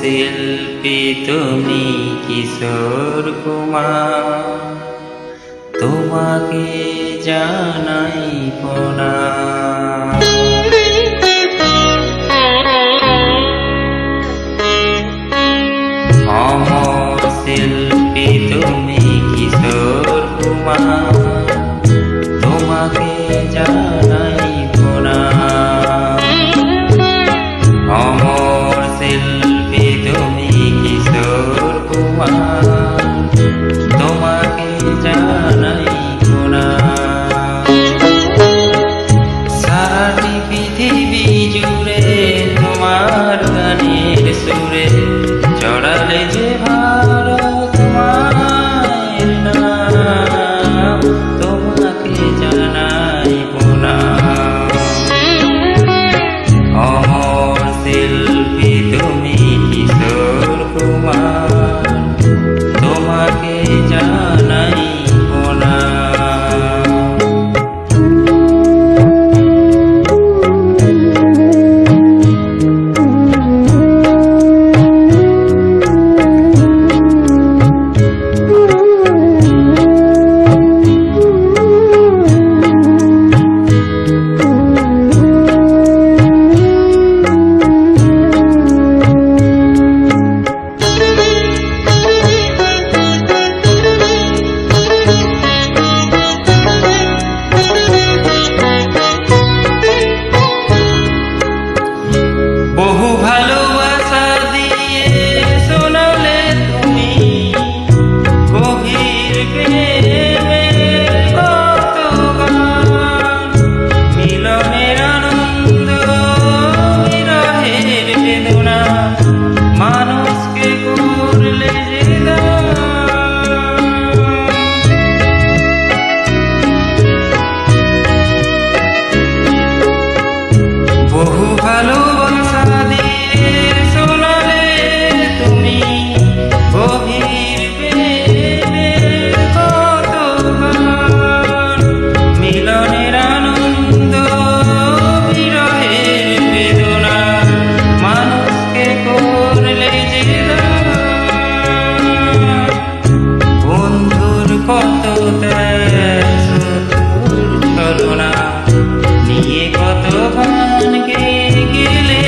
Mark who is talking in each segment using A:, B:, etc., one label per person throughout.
A: শিল্পী তুমি কিশোর কুমার, তোমাকে জানাই প্রণাম। অমর শিল্পী তুমি কিশোর কুমার, তোমাকে জানাই প্রণাম। অমর শিল্পী তুমি কিশোর কুমার, তোমাকে জানাই প্রণাম। সারাটি পৃথিবী জুড়ে তোমার গানের সুরে চড়ালে যে ভারত মায়ের নাম, তোমাকে জানাই প্রণাম। অমর শিল্পী তুমি কিশোর কুমার, তোমাকে জানাই প্রণাম। বহু ভালোবাসা দিয়ে শোনালে তুমি গভীর প্রেমের কত গান, মিলনের আনন্দ বিরহের বেদনা, মানুষকে করলে যে দান। বহু ভালোবাসা দিয়ে শোনালে তুমি গভীর প্রেমের কত গান, মিলনের আনন্দ বিরহের বেদনা, মানুষকে করলে যে দান। বন্ধুর কত ত্যাগ শত্রুর ছলনা নিয়ে কত গান গেলে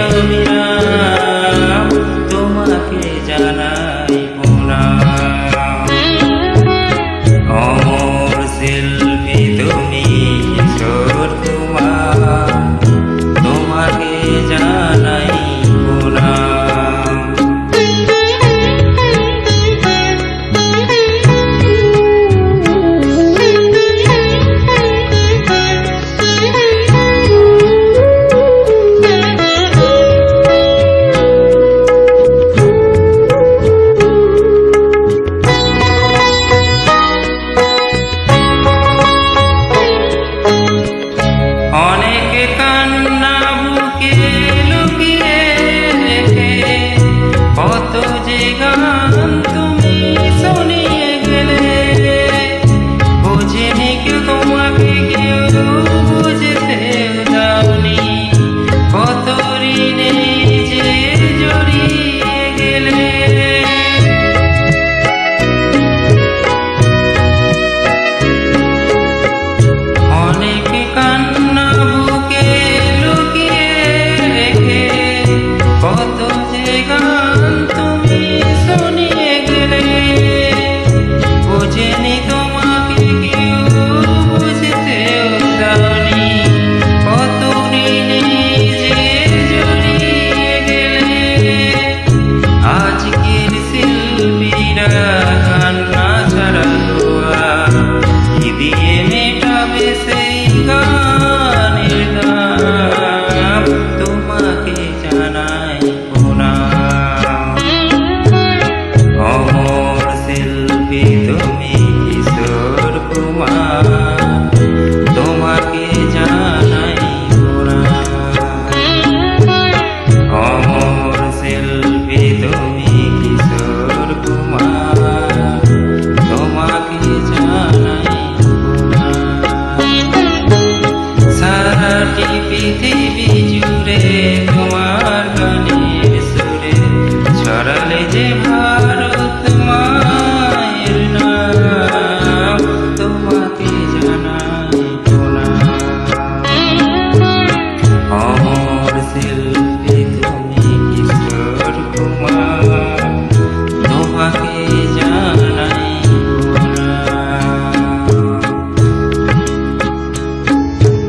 A: আমি নাম, তোমাকে জানাই প্রণাম। অমর শিল্পী তুমি কিশোর কুমার, তোমাকে জানাই প্রণাম। অনেক কান্না বুকে লুকিয়ে রেখে কত যে গান তুমি শুনিয়ে গেলে, বুঝিনি কেউ তোমাকে কেউ বুঝতেও দাওনি, কত ঋণে যে জড়িয়ে গেলে। অনেক কান্না বুকে লুকিয়ে রেখে কত যে গান তুমি শুনিয়ে গেলে, বুঝেনি তোমাকে কেউ বুঝতেও দাওনি, কত ঋণে যে জড়িয়ে গেলে। আজকের শিল্পীরা কান্না ছাড়া কি দিয়ে মেটাবে সেই গানের দাম, তোমাকে জানাই প্রণাম। অমর শিল্পী তুমি কিশোর কুমার, তোমাকে জানাই প্রণাম। অমর শিল্পী তুমি কিশোর কুমার, তোমাকে জানাই প্রণাম। সারাটি পৃথিবী